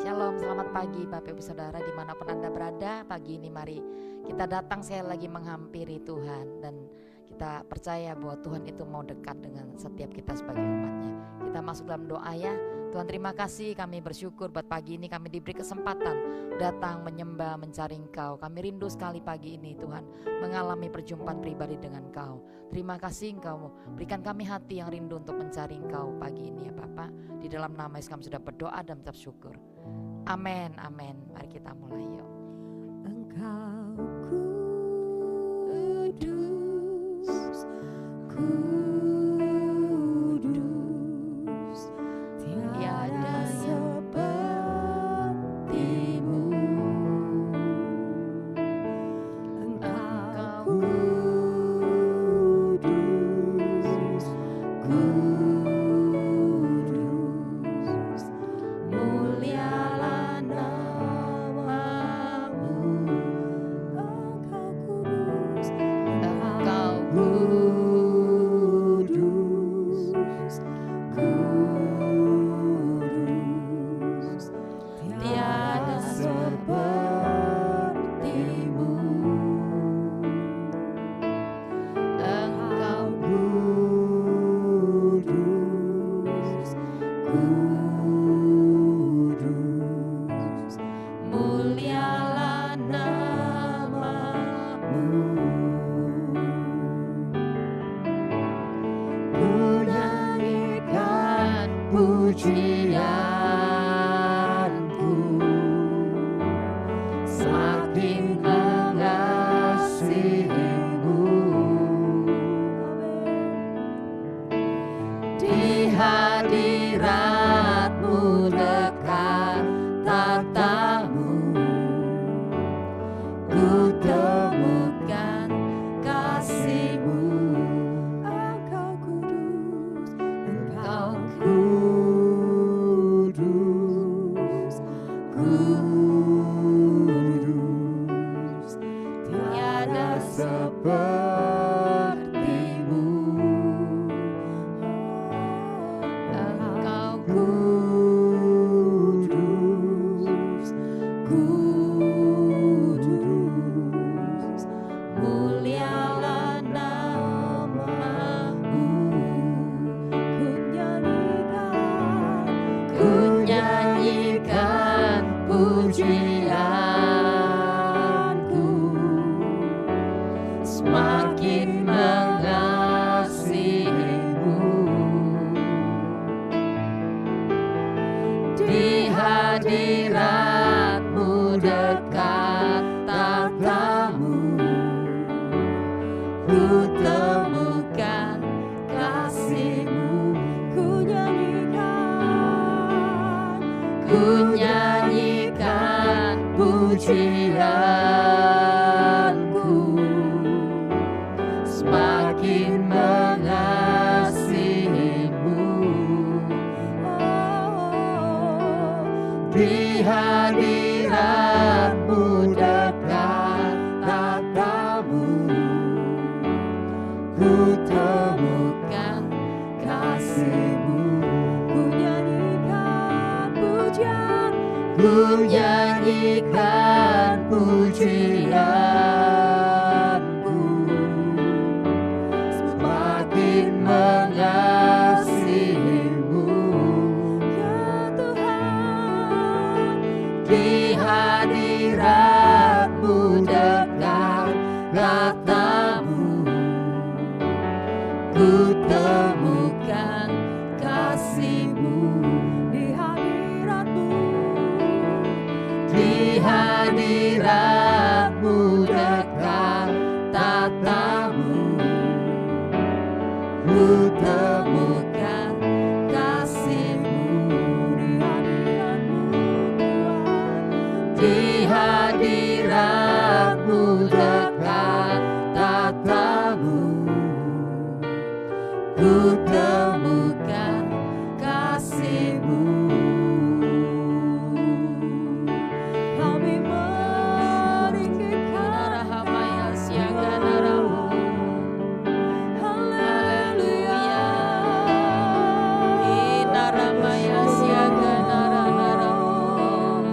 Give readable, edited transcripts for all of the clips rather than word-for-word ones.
Shalom, selamat pagi Bapak Ibu Saudara dimanapun Anda berada. Pagi ini mari kita datang sekali lagi menghampiri Tuhan. Dan kita percaya bahwa Tuhan itu mau dekat dengan setiap kita sebagai umatnya. Kita masuk dalam doa ya. Tuhan terima kasih, kami bersyukur buat pagi ini kami diberi kesempatan datang menyembah, mencari Engkau. Kami rindu sekali pagi ini Tuhan mengalami perjumpaan pribadi dengan Engkau. Terima kasih Engkau berikan kami hati yang rindu untuk mencari Engkau pagi ini ya Bapak. Di dalam nama Yesus kami sudah berdoa dan mengucap syukur. Amin, amin. Mari kita mulai yuk. Engkau kudus, kudus, tiada sepertimu. Engkau kudus, kudus, mulialah namamu. Engkau kudus, Engkau kudus, kudus, tiada sepertimu. Engkau kudus, kudus, mulialah namamu. Ku nyanyikan pujianku, saking mengasihimu. Di hadiratmu dekat tatamu, ku temukan kasihmu. Engkau kudus, Engkau kudus, kudus, tiada sepertimu. Engkau kudus, kudus, mulialah namamu. Ku nyanyikan pujianku, semakin mengasihimu. Di hadiratmu dekat tatamu, ku temukan kasihmu. Ku nyanyikan pujianku, semakin mengasihimu. Di hadiratmu dekat tatamu, ku temukan kasihmu. Ku nyanyikan pujianku, semakin mengasihimu. Ya Tuhan, di hadiratmu dekat tatamu, ku temukan kasihmu. Di hadiratmu dekat tatamu, ku temukan kasihmu. Di hadiratmu dekat tatamu, ku temukan kasihmu. Kami meninggikan Rahamaya siaga naramu. Haleluya. Inaramaya siaga naramu.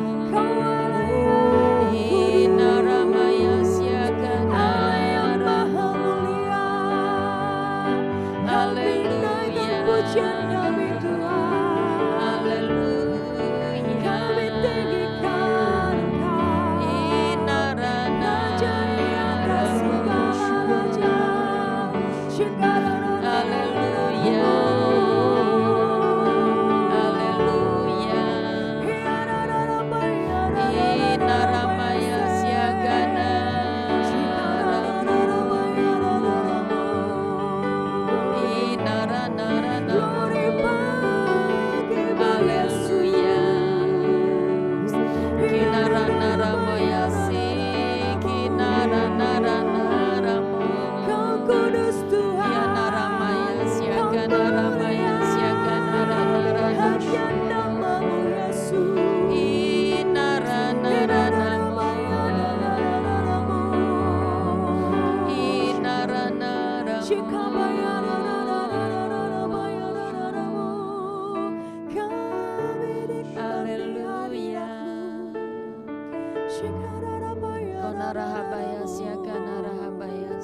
Konarahabaya siakanarahabaya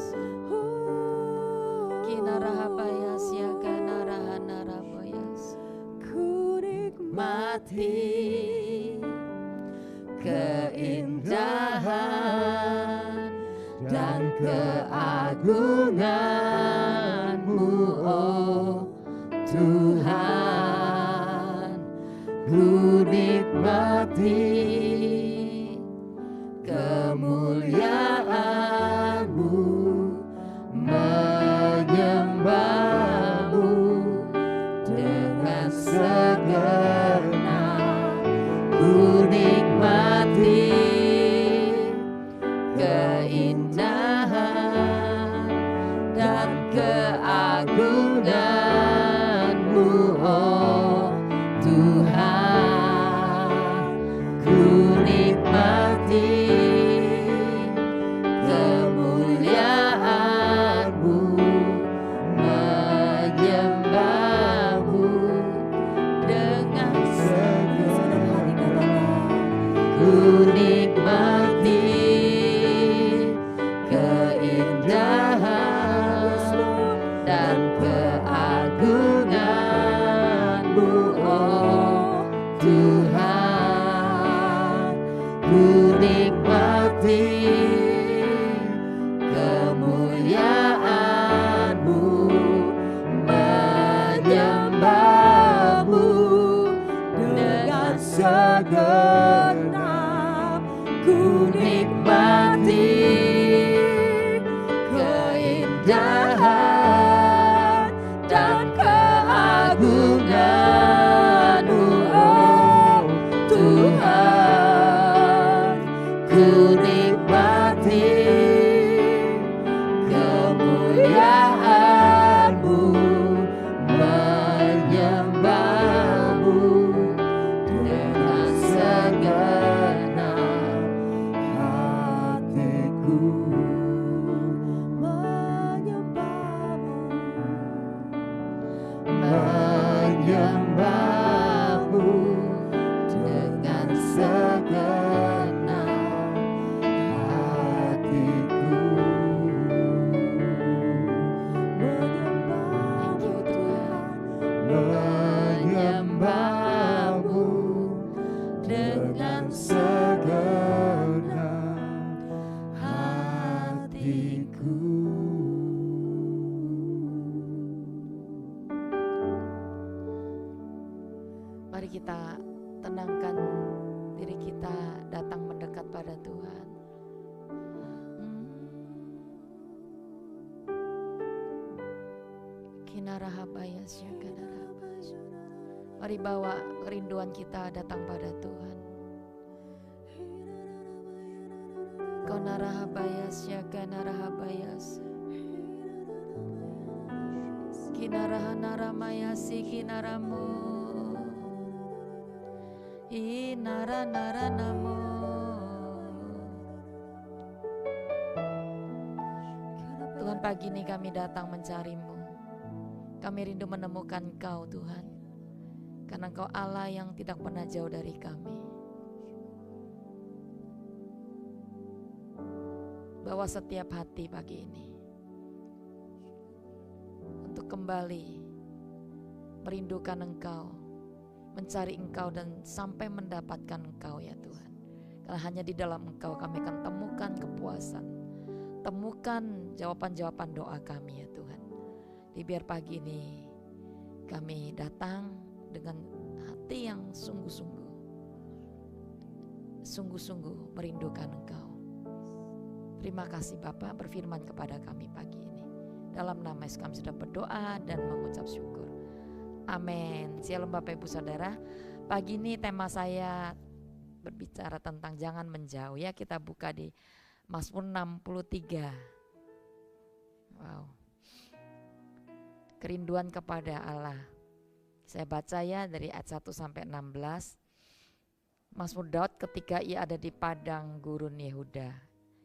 kinarahabaya siakanarahanarabaya. Ku nikmati keindahan dan keagungan-Mu, oh Tuhan. Ku nikmati kemuliaan-Mu, menyembah-Mu dengan segenap. Ku nikmati keindahan dan keagungan-Mu, oh Tuhan. Ku nikmati kemuliaan-Mu, menyembah-Mu dengan segenap. Ku nikmati keindahan dan keagungan-Mu, oh Tuhan. Ku nikmati kemuliaan-Mu, menyembah-Mu dengan segenap. Ku nikmati keindahan dan keagungan-Mu, oh Tuhan. Ku nikmati kemuliaan-Mu, menyembah-Mu dengan segenap hatiku. Menyembah-Mu dengan segenap hatiku. Thank you Tuhan. Menyembah-Mu dengan segenap hatiku. Mari kita tenangkan diri kita, datang mendekat pada Tuhan. Kinarahabaya syakanarahabaya. Mari bawa kerinduan kita datang pada Tuhan. Konarahabaya syakanarahabaya. Kinarahanaramayasi sikinaramu. Inara-nara-namo. Tuhan, pagi ini kami datang mencari-Mu. Kami rindu menemukan Engkau Tuhan, karena Engkau Allah yang tidak pernah jauh dari kami. Bawa setiap hati pagi ini untuk kembali merindukan Engkau, mencari Engkau dan sampai mendapatkan Engkau ya Tuhan. Karena hanya di dalam Engkau kami akan temukan kepuasan, temukan jawaban-jawaban doa kami ya Tuhan. Biar pagi ini kami datang dengan hati yang sungguh-sungguh merindukan Engkau. Terima kasih Bapak, berfirman kepada kami pagi ini. Dalam nama Yesus kami sudah berdoa dan mengucap syukur. Amin. Shalom Bapak Ibu Saudara. Pagi ini tema saya berbicara tentang jangan menjauh ya. Kita buka di Mazmur 63. Wow. Kerinduan kepada Allah. Saya baca ya dari ayat 1 sampai 16. Mazmur Daud ketika ia ada di padang gurun Yehuda.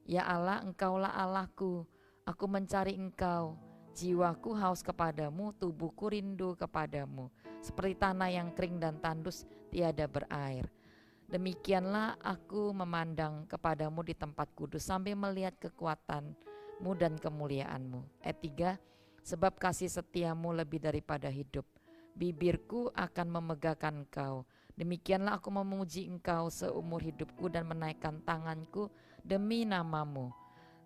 Ya Allah, Engkaulah Allahku, aku mencari Engkau. Jiwaku haus kepadamu, tubuhku rindu kepadamu. Seperti tanah yang kering dan tandus tiada berair. Demikianlah aku memandang kepadamu di tempat kudus sambil melihat kekuatanmu dan kemuliaanmu. Ayat 3, sebab kasih setiamu lebih daripada hidup. Bibirku akan memegahkan engkau. Demikianlah aku memuji engkau seumur hidupku dan menaikkan tanganku demi namamu.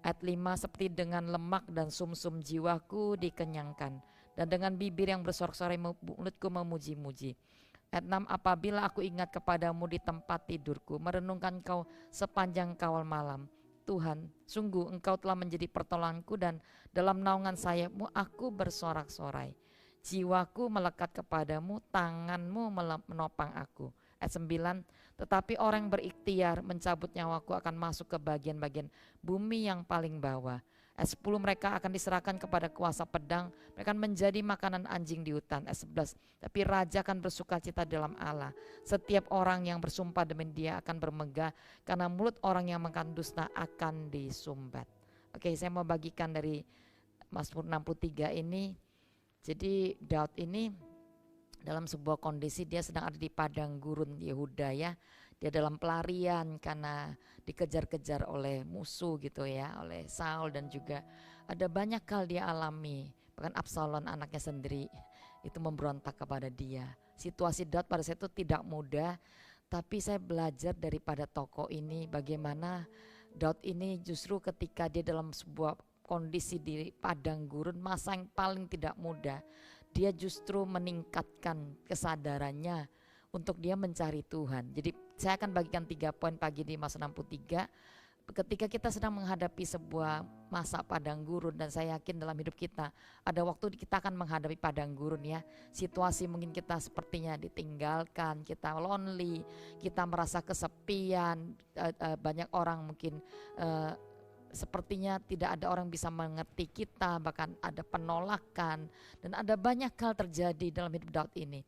Ayat 5, seperti dengan lemak dan sumsum jiwaku dikenyangkan, dan dengan bibir yang bersorak-sorai mulutku memuji-muji. Ayat 6, apabila aku ingat kepadamu di tempat tidurku, merenungkan kau sepanjang kawal malam. Tuhan, sungguh engkau telah menjadi pertolonganku dan dalam naungan sayapmu aku bersorak-sorai. Jiwaku melekat kepadamu, tanganmu menopang aku. Ayat 9, tetapi orang yang berikhtiar mencabut nyawaku akan masuk ke bagian-bagian bumi yang paling bawah. Ayat 10, mereka akan diserahkan kepada kuasa pedang, mereka akan menjadi makanan anjing di hutan. Ayat 11, tapi raja akan bersuka cita dalam Allah. Setiap orang yang bersumpah demi dia akan bermegah, karena mulut orang yang makan dusta akan disumbat. Oke, saya mau bagikan dari Mazmur 63 ini. Jadi Daud ini dalam sebuah kondisi dia sedang ada di padang gurun Yehuda ya. Dia dalam pelarian karena dikejar-kejar oleh musuh gitu ya, oleh Saul, dan juga ada banyak hal dia alami. Bahkan Absalom anaknya sendiri itu memberontak kepada dia. Situasi Daud pada saat itu tidak mudah, tapi saya belajar daripada tokoh ini bagaimana Daud ini justru ketika dia dalam sebuah kondisi di padang gurun, masa yang paling tidak mudah, dia justru meningkatkan kesadarannya untuk dia mencari Tuhan. Jadi saya akan bagikan 3 poin pagi di Mazmur 63. Ketika kita sedang menghadapi sebuah masa padang gurun, dan saya yakin dalam hidup kita ada waktu kita akan menghadapi padang gurun ya. Situasi mungkin kita sepertinya ditinggalkan, kita lonely, kita merasa kesepian, banyak orang mungkin sepertinya tidak ada orang bisa mengerti kita, bahkan ada penolakan, dan ada banyak hal terjadi dalam hidup Daud ini.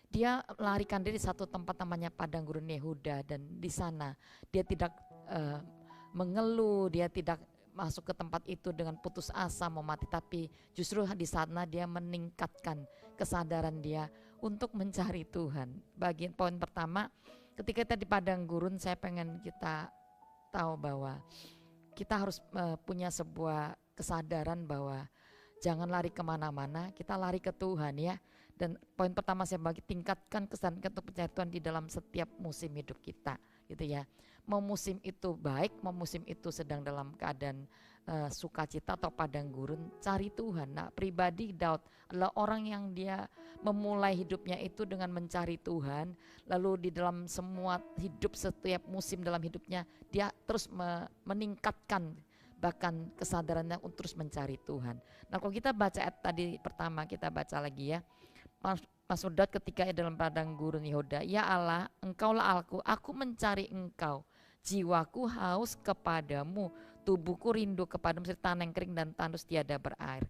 Dia melarikan diri satu tempat namanya padang gurun Yehuda, dan di sana dia tidak mengeluh, dia tidak masuk ke tempat itu dengan putus asa mau mati, tapi justru di sana dia meningkatkan kesadaran dia untuk mencari Tuhan. Bagian poin pertama, ketika kita di padang gurun, saya pengen kita tahu bahwa kita harus punya sebuah kesadaran bahwa jangan lari kemana-mana, kita lari ke Tuhan ya. Dan poin pertama saya bagi, tingkatkan kesadaran untuk percaya Tuhan di dalam setiap musim hidup kita gitu ya. Mau musim itu baik, mau musim itu sedang dalam keadaan sukacita atau padang gurun, cari Tuhan. Nah, pribadi Daud adalah orang yang dia memulai hidupnya itu dengan mencari Tuhan. Lalu di dalam semua hidup, setiap musim dalam hidupnya, dia terus meningkatkan bahkan kesadarannya untuk terus mencari Tuhan. Nah, kalau kita baca ayat tadi pertama, kita baca lagi ya. Mazmur Daud ketika dalam padang gurun Yehuda, ya Allah, engkaulah aku mencari engkau. Jiwaku haus kepadamu, tubuhku rindu kepadamu seperti tanah yang kering dan tandus tiada berair.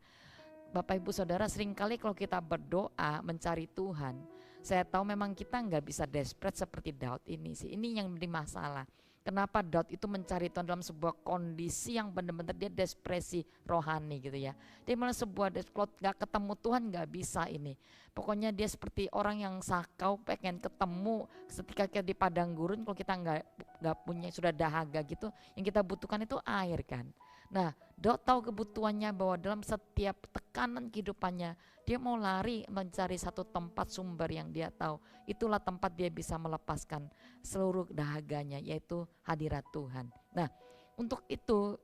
Bapak Ibu Saudara, seringkali kalau kita berdoa mencari Tuhan, saya tahu memang kita nggak bisa desperate seperti Daud ini sih. Ini yang menjadi masalah. Kenapa Daud itu mencari Tuhan dalam sebuah kondisi yang benar-benar dia depresi rohani gitu ya. Dia malah sebuah kalau nggak ketemu Tuhan nggak bisa ini. Pokoknya dia seperti orang yang sakau pengen ketemu ketika kita di padang gurun. Kalau kita nggak punya, sudah dahaga gitu, yang kita butuhkan itu air kan. Nah, Daud tahu kebutuhannya bahwa dalam setiap tekanan kehidupannya dia mau lari mencari satu tempat sumber yang dia tahu itulah tempat dia bisa melepaskan seluruh dahaganya, yaitu hadirat Tuhan. Nah, untuk itu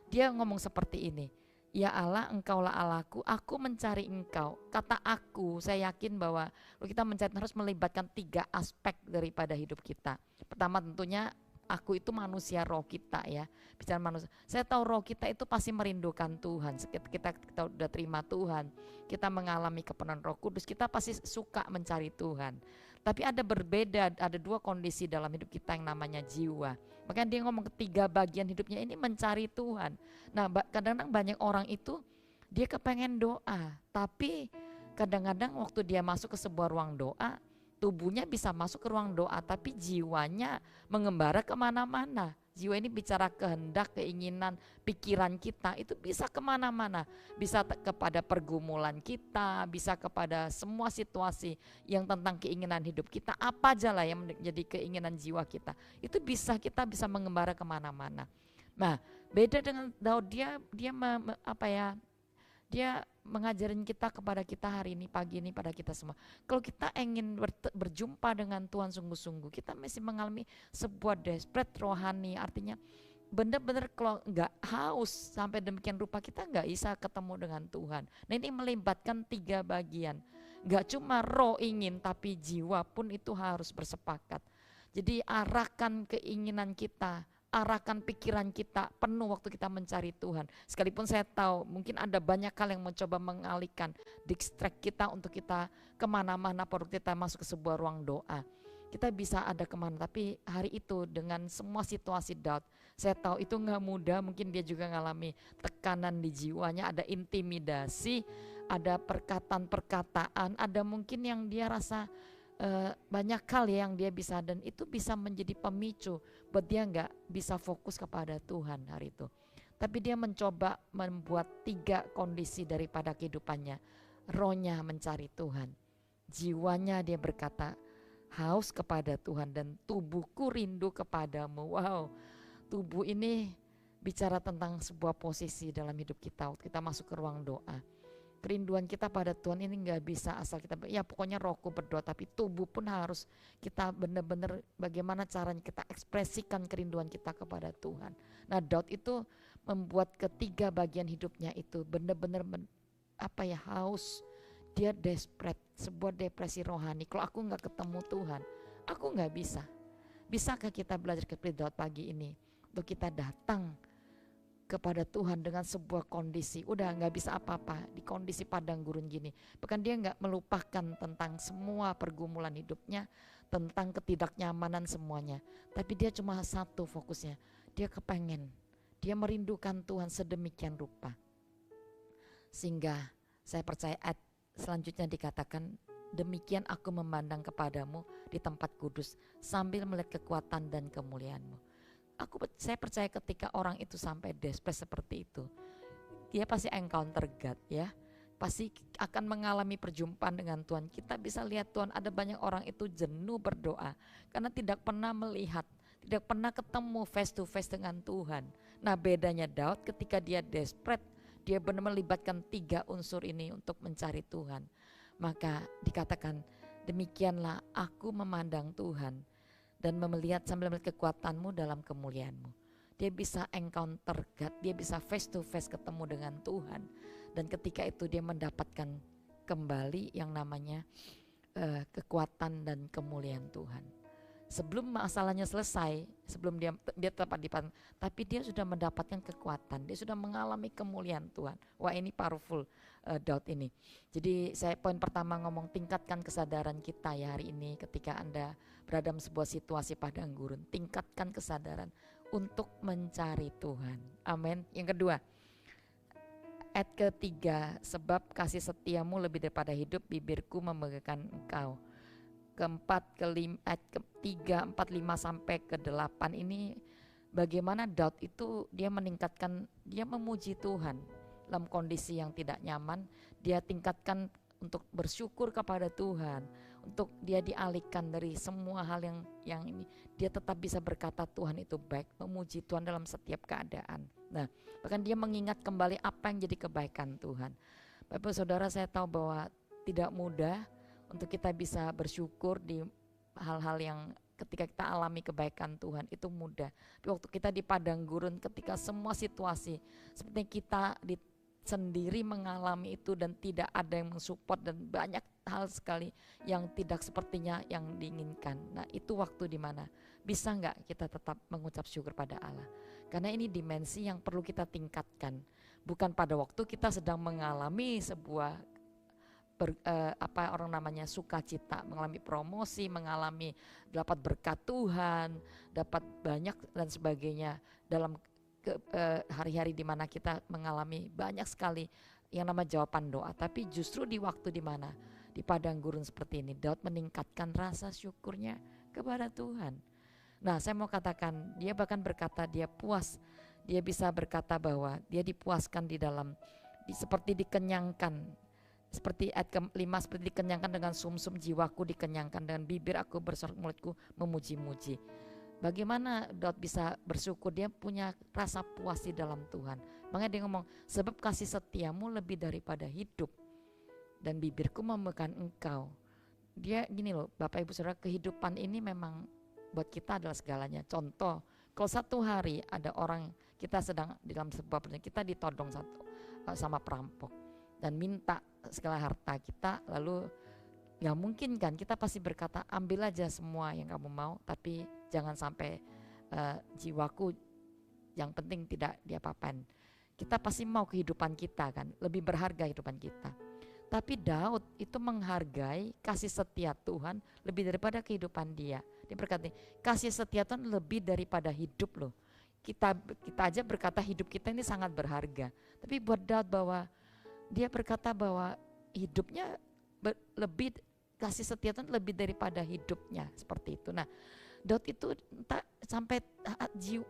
dia ngomong seperti ini, ya Allah, engkaulah Allahku, aku mencari engkau. Kata aku, saya yakin bahwa kita mencari harus melibatkan 3 aspek daripada hidup kita. Pertama tentunya aku itu manusia, roh kita ya, bicara manusia. Saya tahu roh kita itu pasti merindukan Tuhan. Kita udah terima Tuhan, kita mengalami kepenuhan Roh Kudus, kita pasti suka mencari Tuhan. Tapi ada berbeda, ada 2 kondisi dalam hidup kita yang namanya jiwa. Makanya dia ngomong ketiga bagian hidupnya ini mencari Tuhan. Nah, kadang-kadang banyak orang itu dia kepengen doa, tapi kadang-kadang waktu dia masuk ke sebuah ruang doa, tubuhnya bisa masuk ke ruang doa, tapi jiwanya mengembara kemana-mana. Jiwa ini bicara kehendak, keinginan, pikiran kita, itu bisa kemana-mana. Bisa kepada pergumulan kita, bisa kepada semua situasi yang tentang keinginan hidup kita, apa aja lah yang menjadi keinginan jiwa kita. Itu kita bisa mengembara kemana-mana. Nah, beda dengan Daud, dia dia mengajarin kita kepada kita hari ini, pagi ini, pada kita semua. Kalau kita ingin berjumpa dengan Tuhan sungguh-sungguh, kita mesti mengalami sebuah desperate rohani. Artinya benar-benar kalau nggak haus sampai demikian rupa, kita nggak bisa ketemu dengan Tuhan. Nah, ini melibatkan 3 bagian. Nggak cuma roh ingin, tapi jiwa pun itu harus bersepakat. Jadi arahkan keinginan kita, arahkan pikiran kita penuh waktu kita mencari Tuhan. Sekalipun saya tahu mungkin ada banyak hal yang mencoba mengalihkan, distract kita untuk kita kemana-mana, perlu kita masuk ke sebuah ruang doa. Kita bisa ada kemana, tapi hari itu dengan semua situasi doubt, saya tahu itu gak mudah. Mungkin dia juga ngalami tekanan di jiwanya, ada intimidasi, ada perkataan-perkataan, ada mungkin yang dia rasa banyak hal yang dia bisa, dan itu bisa menjadi pemicu buat dia nggak bisa fokus kepada Tuhan hari itu. Tapi dia mencoba membuat 3 kondisi daripada kehidupannya. Rohnya mencari Tuhan, jiwanya dia berkata haus kepada Tuhan, dan tubuhku rindu kepadamu. Wow, tubuh ini bicara tentang sebuah posisi dalam hidup kita waktu kita masuk ke ruang doa. Kerinduan kita pada Tuhan ini gak bisa asal kita, ya pokoknya rohku berdoa, tapi tubuh pun harus kita benar-benar bagaimana caranya kita ekspresikan kerinduan kita kepada Tuhan. Nah, Daud itu membuat ketiga bagian hidupnya itu benar-benar haus. Dia desperate, sebuah depresi rohani. Kalau aku gak ketemu Tuhan, aku gak bisa. Bisakah kita belajar seperti Daud pagi ini, untuk kita datang kepada Tuhan dengan sebuah kondisi, udah gak bisa apa-apa di kondisi padang gurun gini. Bahkan dia gak melupakan tentang semua pergumulan hidupnya, tentang ketidaknyamanan semuanya. Tapi dia cuma satu fokusnya, dia kepengen, dia merindukan Tuhan sedemikian rupa. Sehingga saya percaya ayat selanjutnya dikatakan, demikian aku memandang kepadamu di tempat kudus sambil melihat kekuatan dan kemuliaanmu. Saya percaya ketika orang itu sampai desperate seperti itu, dia pasti encounter God ya. Pasti akan mengalami perjumpaan dengan Tuhan. Kita bisa lihat Tuhan, ada banyak orang itu jenuh berdoa karena tidak pernah melihat, tidak pernah ketemu face to face dengan Tuhan. Nah, bedanya Daud ketika dia desperate, dia benar melibatkan 3 unsur ini untuk mencari Tuhan. Maka dikatakan, demikianlah aku memandang Tuhan dan melihat sambil melihat kekuatanmu dalam kemuliaanmu. Dia bisa encounter God, dia bisa face to face ketemu dengan Tuhan. Dan ketika itu dia mendapatkan kembali yang namanya kekuatan dan kemuliaan Tuhan. Sebelum masalahnya selesai, sebelum dia tepat di depan, tapi dia sudah mendapatkan kekuatan, dia sudah mengalami kemuliaan Tuhan. Wah, ini powerful Daud ini. Jadi saya poin pertama ngomong, tingkatkan kesadaran kita ya hari ini ketika Anda berada dalam sebuah situasi padang gurun. Tingkatkan kesadaran untuk mencari Tuhan. Amin. Yang kedua, ayat ketiga, sebab kasih setiamu lebih daripada hidup, bibirku memegangkan engkau. Keempat, ayat ketiga, 4, 5 sampai ke 8 ini bagaimana Daud itu dia meningkatkan, dia memuji Tuhan dalam kondisi yang tidak nyaman. Dia tingkatkan untuk bersyukur kepada Tuhan, untuk dia dialihkan dari semua hal yang ini, dia tetap bisa berkata Tuhan itu baik, memuji Tuhan dalam setiap keadaan. Nah, bahkan dia mengingat kembali apa yang jadi kebaikan Tuhan. Bapak saudara, saya tahu bahwa tidak mudah untuk kita bisa bersyukur di hal-hal yang ketika kita alami kebaikan Tuhan itu mudah. Tapi waktu kita di padang gurun, ketika semua situasi seperti kita sendiri mengalami itu dan tidak ada yang mensupport dan banyak hal sekali yang tidak sepertinya yang diinginkan. Nah, itu waktu dimana bisa nggak kita tetap mengucap syukur pada Allah? Karena ini dimensi yang perlu kita tingkatkan. Bukan pada waktu kita sedang mengalami sebuah orang namanya sukacita, mengalami promosi, mengalami dapat berkat Tuhan, dapat banyak dan sebagainya dalam hari-hari di mana kita mengalami banyak sekali yang nama jawaban doa. Tapi justru di waktu di mana di padang gurun seperti ini, Daud meningkatkan rasa syukurnya kepada Tuhan. Nah, saya mau katakan, dia bahkan berkata dia puas. Dia bisa berkata bahwa dia dipuaskan di dalam, seperti dikenyangkan. Seperti ayat ke-5, seperti dikenyangkan dengan sumsum jiwaku, dikenyangkan dengan bibir aku bersorak, mulutku memuji-muji. Bagaimana Daud bisa bersyukur? Dia punya rasa puas di dalam Tuhan. Makanya dia ngomong, sebab kasih setiamu lebih daripada hidup, dan bibirku memegang engkau. Dia gini loh, Bapak Ibu Saudara, kehidupan ini memang buat kita adalah segalanya. Contoh, kalau satu hari ada orang, kita sedang di dalam sebuah perjalanan, kita ditodong sama perampok dan minta segala harta kita, lalu gak mungkin kan, kita pasti berkata ambil aja semua yang kamu mau, tapi jangan sampai jiwaku, yang penting tidak diapa-apain. Kita pasti mau kehidupan kita kan, lebih berharga kehidupan kita. Tapi Daud itu menghargai kasih setia Tuhan lebih daripada kehidupan dia. Dia berkata, kasih setia Tuhan lebih daripada hidup loh. Kita aja berkata hidup kita ini sangat berharga. Tapi buat Daud bahwa dia berkata bahwa hidupnya lebih, kasih setia Tuhan lebih daripada hidupnya, seperti itu. Nah, Daud itu sampai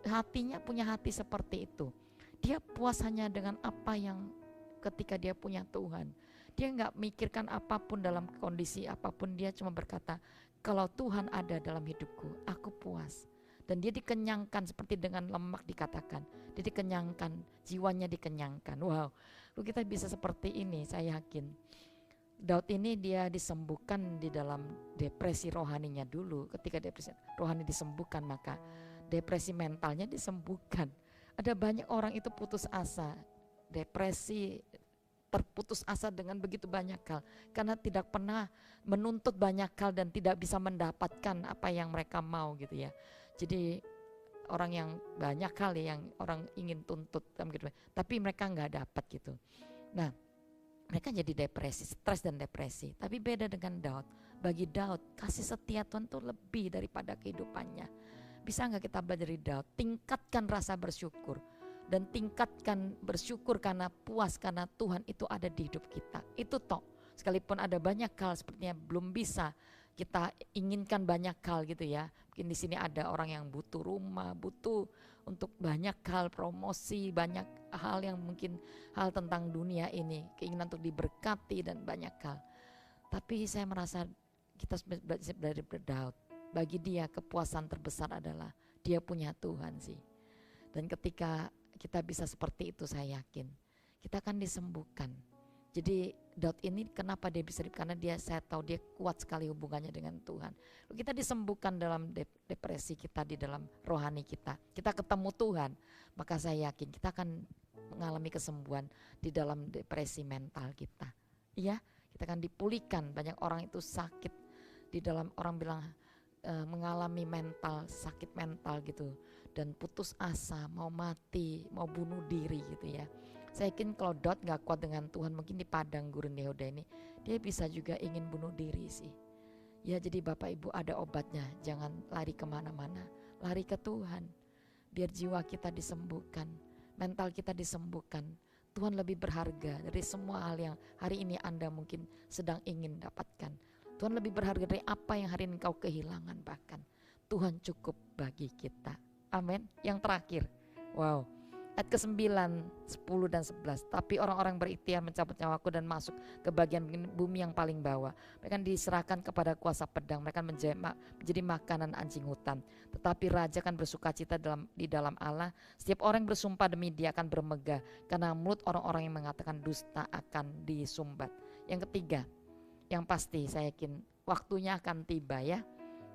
hatinya punya hati seperti itu. Dia puas hanya dengan apa yang ketika dia punya Tuhan. Dia gak mikirkan apapun dalam kondisi apapun, dia cuma berkata, kalau Tuhan ada dalam hidupku, aku puas. Dan dia dikenyangkan, seperti dengan lemak dikatakan, dia dikenyangkan, jiwanya dikenyangkan. Wow, kalau kita bisa seperti ini, saya yakin. Daud ini dia disembuhkan di dalam depresi rohaninya dulu. Ketika depresi rohani disembuhkan, maka depresi mentalnya disembuhkan. Ada banyak orang itu putus asa, depresi, terputus asa dengan begitu banyak hal, karena tidak pernah menuntut banyak hal dan tidak bisa mendapatkan apa yang mereka mau gitu ya. Jadi orang yang banyak hal yang orang ingin tuntut gitu, tapi mereka nggak dapat gitu. Nah, mereka jadi depresi, stres dan depresi. Tapi beda dengan Daud. Bagi Daud, kasih setia Tuhan itu lebih daripada kehidupannya. Bisa nggak kita belajar dari Daud? Tingkatkan rasa bersyukur. Dan tingkatkan bersyukur karena puas karena Tuhan itu ada di hidup kita. Itu toh, sekalipun ada banyak hal sepertinya belum bisa kita inginkan banyak hal gitu ya. Mungkin di sini ada orang yang butuh rumah, butuh untuk banyak hal, promosi, banyak hal yang mungkin hal tentang dunia ini, keinginan untuk diberkati dan banyak hal. Tapi saya merasa kita belajar dari Daud. Bagi dia kepuasan terbesar adalah dia punya Tuhan sih. Dan ketika kita bisa seperti itu, saya yakin kita akan disembuhkan. Jadi Daud ini kenapa dia bisa, karena saya tahu dia kuat sekali hubungannya dengan Tuhan. Kita disembuhkan dalam depresi kita, di dalam rohani kita ketemu Tuhan, maka saya yakin kita akan mengalami kesembuhan di dalam depresi mental kita. Iya, kita akan dipulihkan. Banyak orang itu sakit di dalam, orang bilang mengalami sakit mental gitu, dan putus asa, mau mati, mau bunuh diri gitu ya. Saya yakin kalau Daud gak kuat dengan Tuhan, mungkin di padang gurun Yehuda ini dia bisa juga ingin bunuh diri sih. Ya, jadi Bapak Ibu ada obatnya, jangan lari kemana-mana, lari ke Tuhan. Biar jiwa kita disembuhkan, mental kita disembuhkan. Tuhan lebih berharga dari semua hal yang hari ini Anda mungkin sedang ingin dapatkan. Tuhan lebih berharga dari apa yang hari ini kau kehilangan bahkan. Tuhan cukup bagi kita. Amin. Yang terakhir, wow, ayat ke-9, 10 dan 11. Tapi orang-orang berikhtiar mencabut nyawaku dan masuk ke bagian bumi yang paling bawah. Mereka diserahkan kepada kuasa pedang. Mereka menjadi makanan anjing hutan. Tetapi raja akan bersukacita di dalam Allah. Setiap orang yang bersumpah demi dia akan bermegah, karena mulut orang-orang yang mengatakan dusta akan disumbat. Yang ketiga, yang pasti saya yakin waktunya akan tiba ya,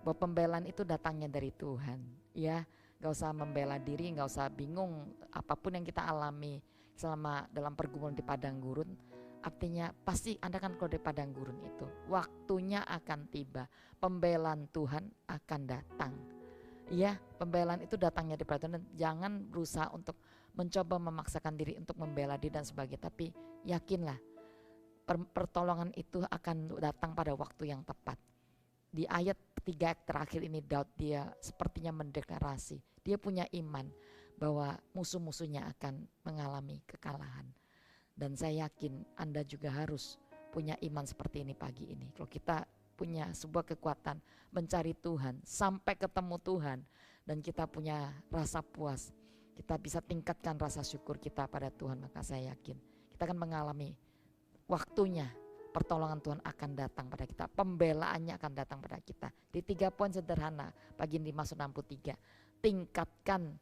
bahwa pembelaan itu datangnya dari Tuhan ya. Gak usah membela diri, gak usah bingung apapun yang kita alami selama dalam pergumulan di padang gurun. Artinya pasti Anda kan keluar dari padang gurun itu, waktunya akan tiba, pembelaan Tuhan akan datang ya. Pembelaan itu datangnya dari Tuhan, dan jangan berusaha untuk mencoba memaksakan diri untuk membela diri dan sebagainya. Tapi yakinlah pertolongan itu akan datang pada waktu yang tepat. Di ayat 3 terakhir ini Daud dia sepertinya mendeklarasi, dia punya iman bahwa musuh-musuhnya akan mengalami kekalahan. Dan saya yakin Anda juga harus punya iman seperti ini pagi ini. Kalau kita punya sebuah kekuatan mencari Tuhan sampai ketemu Tuhan, dan kita punya rasa puas, kita bisa tingkatkan rasa syukur kita pada Tuhan, maka saya yakin kita akan mengalami waktunya pertolongan Tuhan akan datang pada kita, pembelaannya akan datang pada kita. Di 3 poin sederhana pagi ini Mazmur 63, tingkatkan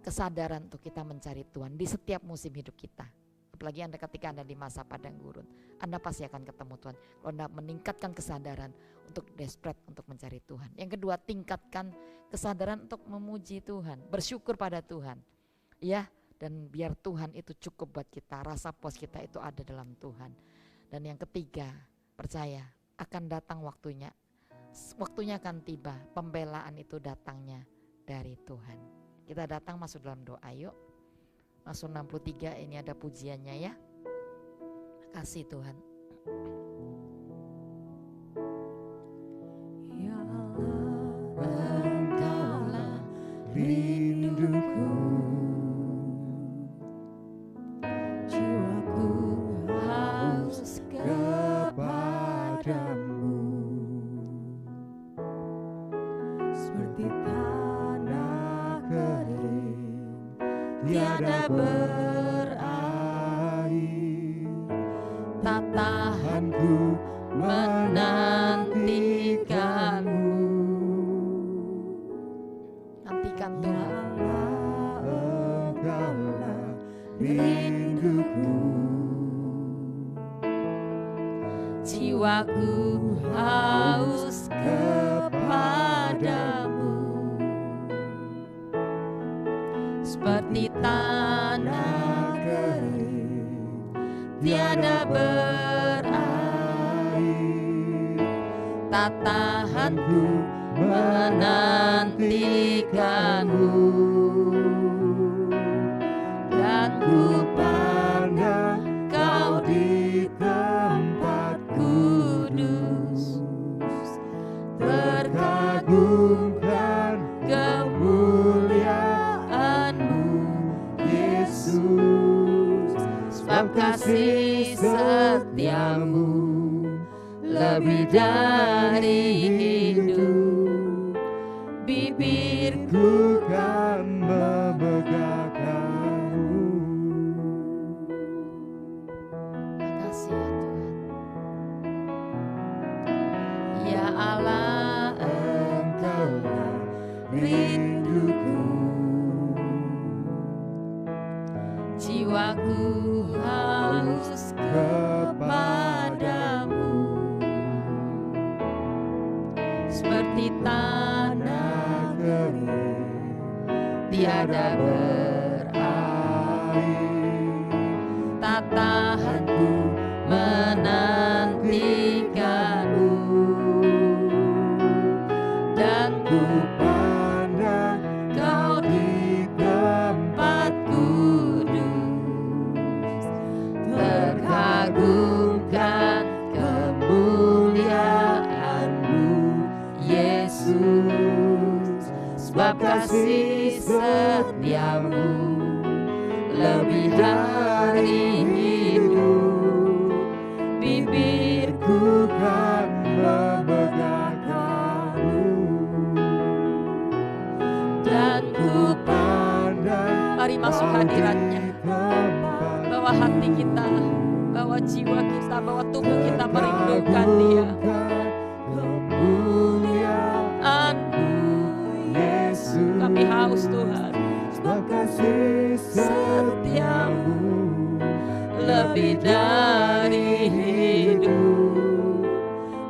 kesadaran untuk kita mencari Tuhan di setiap musim hidup kita. Apalagi ketika Anda di masa padang gurun, Anda pasti akan ketemu Tuhan. Kalau Anda meningkatkan kesadaran untuk desperate untuk mencari Tuhan. Yang kedua, tingkatkan kesadaran untuk memuji Tuhan, bersyukur pada Tuhan. Ya, dan biar Tuhan itu cukup buat kita, rasa puas kita itu ada dalam Tuhan. Dan yang ketiga, percaya akan datang waktunya. Waktunya akan tiba, pembelaan itu datangnya dari Tuhan. Kita datang masuk dalam doa yuk. Mazmur 63 ini ada pujiannya ya. Kasih Tuhan. Ya Allah, Engkaulah rinduku, jiwaku haus kepadamu, seperti tanah kering tiada berair, tak tahanku menantikanmu. Nantikan Tuhan. Engkaulah rinduku, jiwaku haus kepadamu, seperti tanah kering tiada berair, tak tahanku menantikanmu. Dan ku pandang Kau di tempat kudus, terkagumkan kemuliaan-Mu Yesus, sebab kasih setiamu lebih dari hidup, bibirku kan memegahkanmu. Makasih ya Tuhan. Ya Allah, Engkaulah rinduku, jiwaku haus kepadamu, seperti tanah kering tiada berair, tak tahanku menantikanmu. Dan ku pandang Kau di tempat kudus, terkagumkan kemuliaan-Mu Yesus, sebab kasih setiamu lebih dari hidup, bibirku kan memegahkanmu. Dan ku pandang, mari masuk hadiratnya, bawa hati kita, bawa jiwa kita, bawa tubuh kita merindukan Dia. Kemuliaan-Mu Yesus, kami haus Tuhan, sebab kasih setiamu lebih dari hidup,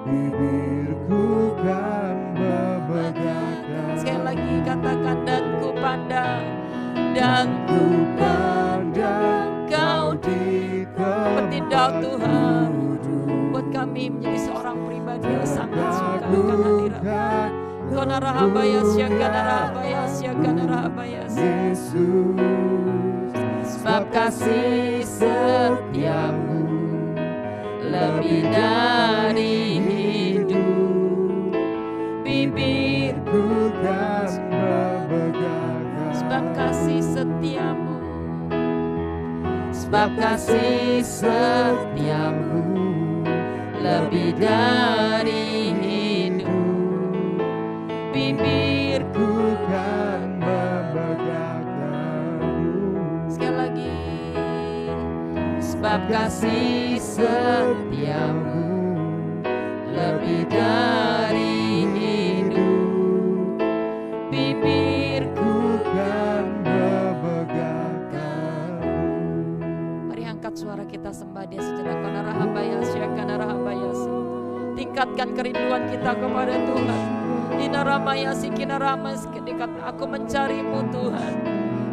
bibirku kan memegahkan. Sekali lagi katakan, dan ku pandang Kau di seperti Daud Tuhan, buat kami menjadi seorang pribadi yang sangat suka akan hadirat. Kona rahabaya siagana rahabaya Yesus, sebab kasih setiamu lebih dari hidup, bibirku kan memegahkan. Sebab kasih setiamu, sebab kasih setiamu lebih dari hidup. Bibirku kan membanggakanmu. sekali lagi, sebab kasih setiamu lebih dari hidup. Bibirku kan membanggakanmu. Mari angkat suara kita sembah Dia sejenak. Kanarahabayasi, kanarahabayasi. Tingkatkan kerinduan kita kepada Tuhan. Dinaramayasi, kinaramas, ketika aku mencarimu Tuhan.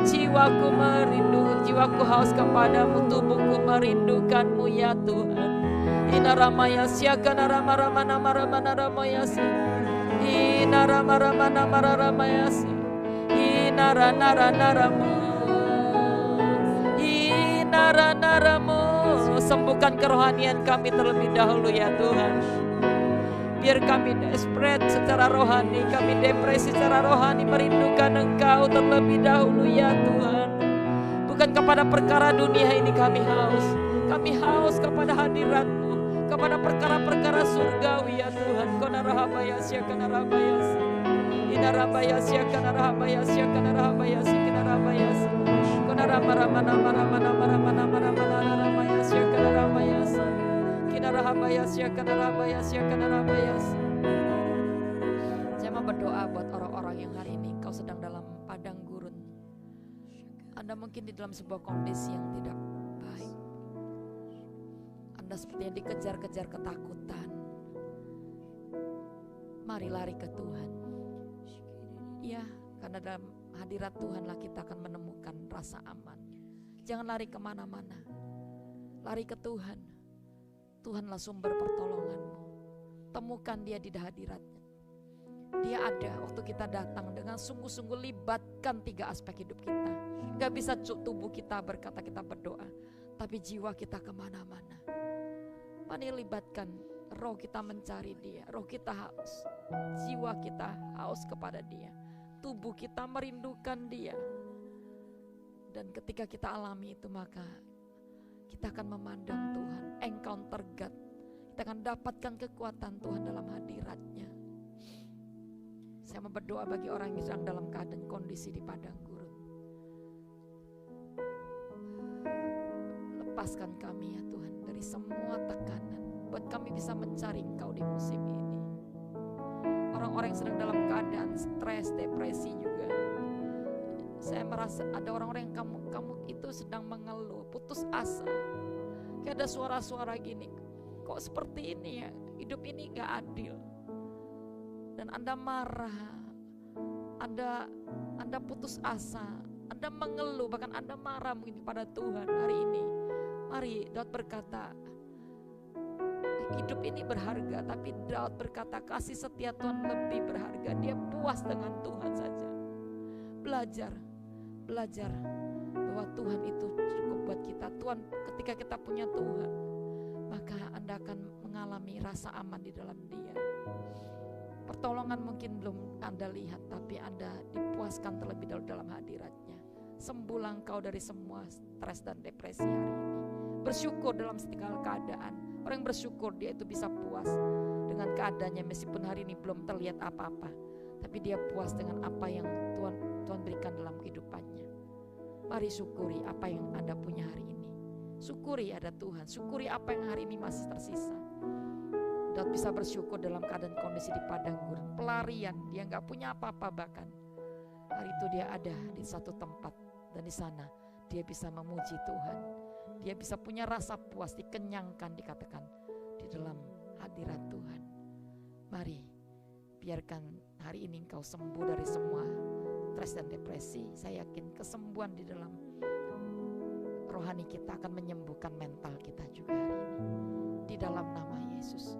Jiwaku merindu, jiwaku haus kepadamu, tubuhku merindukanmu ya Tuhan. Dinaramayasi, kanaramarama-namaramayasi. Dinaramarama-namaramayasi. Dinara-nara-naramu. Dinara-naramu. Sembuhkan kerohanian kami terlebih dahulu ya Tuhan. Biar kami desperate secara rohani, kami depresi secara rohani, merindukan Engkau terlebih dahulu ya Tuhan. Bukan kepada perkara dunia ini kami haus. Kami haus kepada hadirat-Mu, kepada perkara-perkara surgawi ya Tuhan. Konarahabayasi, kanarahabayasi. Inarahabayasi, kanarahabayasi, kanarahabayasi, kinarahabayasi. Konarahabayasi, kanarahabayasi. Saya mau berdoa buat orang-orang yang hari ini Engkau sedang dalam padang gurun. Anda mungkin di dalam sebuah kondisi yang tidak baik. Anda sepertinya dikejar-kejar ketakutan. Mari lari ke Tuhan. Ya, karena dalam hadirat Tuhanlah kita akan menemukan rasa aman. Jangan lari kemana-mana. Lari ke Tuhan. Tuhanlah sumber pertolonganmu. Temukan Dia di hadirat-Nya. Dia ada waktu kita datang dengan sungguh-sungguh libatkan 3 aspek hidup kita. Gak bisa tubuh kita berkata kita berdoa, tapi jiwa kita kemana-mana. Mari libatkan roh kita mencari Dia. Roh kita haus, jiwa kita haus kepada Dia. Tubuh kita merindukan Dia. Dan ketika kita alami itu, maka kita akan memandang Tuhan, encounter God. Kita akan dapatkan kekuatan Tuhan dalam hadirat-Nya. Saya mau berdoa bagi orang yang sedang dalam keadaan kondisi di padang gurun. Lepaskan kami ya Tuhan dari semua tekanan, buat kami bisa mencari Engkau di musim ini. Orang-orang yang sedang dalam keadaan stres, depresi juga. Saya merasa ada orang-orang yang kamu itu sedang mengeluh, putus asa. Kayak ada suara-suara gini, kok seperti ini ya, hidup ini gak adil. Dan Anda marah, Anda putus asa, Anda mengeluh, bahkan Anda marah mungkin kepada Tuhan hari ini. Mari, Daud berkata, hidup ini berharga, tapi Daud berkata kasih setia Tuhan lebih berharga. Dia puas dengan Tuhan saja. Belajar bahwa Tuhan itu cukup buat kita. Tuhan, ketika kita punya Tuhan, maka Anda akan mengalami rasa aman di dalam Dia. Pertolongan mungkin belum Anda lihat, tapi Anda dipuaskan terlebih dahulu dalam hadirat-Nya. Sembuhlah engkau dari semua stres dan depresi hari ini. Bersyukur dalam segala keadaan. Orang yang bersyukur dia itu bisa puas dengan keadaannya, meskipun hari ini belum terlihat apa-apa, tapi dia puas dengan apa yang Tuhan berikan dalam kehidupannya. Mari syukuri apa yang Anda punya hari ini. Syukuri ada Tuhan, syukuri apa yang hari ini masih tersisa. Daud bisa bersyukur dalam keadaan kondisi di padang gurun, pelarian, dia gak punya apa-apa, bahkan hari itu dia ada di satu tempat, dan di sana dia bisa memuji Tuhan. Dia bisa punya rasa puas, dikenyangkan, dikatakan di dalam hadirat Tuhan. Mari biarkan hari ini engkau sembuh dari semua stres dan depresi. Saya yakin kesembuhan di dalam rohani kita akan menyembuhkan mental kita juga hari ini. Di dalam nama Yesus.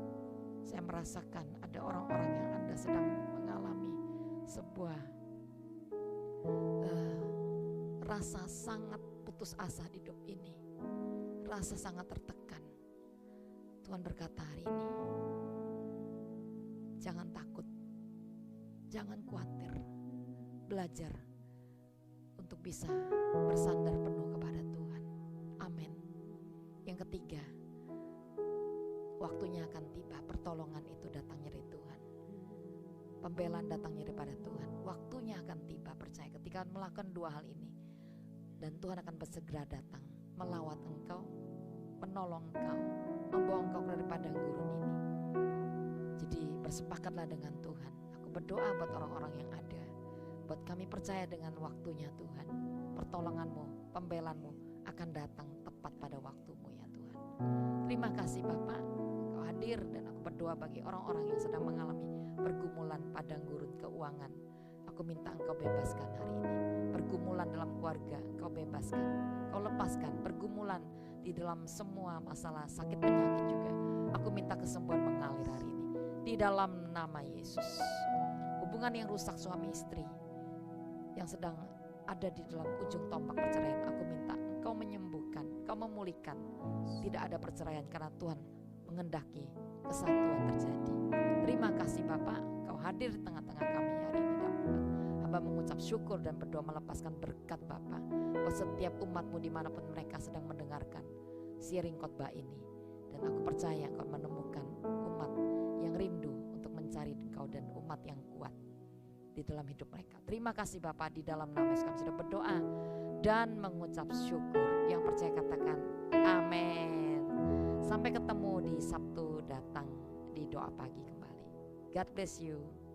Saya merasakan ada orang-orang yang Anda sedang mengalami sebuah rasa sangat putus asa di hidup ini. Rasa sangat tertekan. Tuhan berkata hari ini, jangan takut, jangan khawatir, belajar untuk bisa bersandar penuh kepada Tuhan. Amin. Yang ketiga, waktu waktunya akan tiba. Pertolongan itu datangnya dari Tuhan, pembelaan datangnya daripada Tuhan. Waktunya akan tiba, percaya ketika melakukan dua hal ini, dan Tuhan akan bersegera datang melawat engkau, menolong engkau, membawa engkau dari padang gurun ini. Jadi bersepakatlah dengan Tuhan. Aku berdoa buat orang-orang yang ada, buat kami percaya dengan waktunya Tuhan. Pertolonganmu, pembelaanmu akan datang tepat pada waktumu ya Tuhan. Terima kasih Bapak, Engkau hadir, dan aku berdoa bagi orang-orang yang sedang mengalami pergumulan padang gurun keuangan. Aku minta Engkau bebaskan hari ini. Pergumulan dalam keluarga Engkau bebaskan, Engkau lepaskan. Pergumulan di dalam semua masalah sakit penyakit juga, aku minta kesembuhan mengalir hari ini di dalam nama Yesus. Hubungan yang rusak suami istri yang sedang ada di dalam ujung tombak perceraian, aku minta Engkau menyembuhkan, Engkau memulihkan. Tidak ada perceraian karena Tuhan mengendaki kesatuan terjadi. Terima kasih Bapak, Engkau hadir di tengah-tengah kami hari ini. Hamba mengucap syukur dan berdoa melepaskan berkat Bapa buat setiap umat-Mu dimanapun mereka sedang mendengarkan sharing khotbah ini. Dan aku percaya Engkau menemukan umat yang rindu untuk mencari Engkau dan umat yang kuat di dalam hidup mereka. Terima kasih Bapa, di dalam nama Yesus kami sudah berdoa dan mengucap syukur. Yang percaya katakan amin. Sampai ketemu di Sabtu datang di doa pagi kembali. God bless you.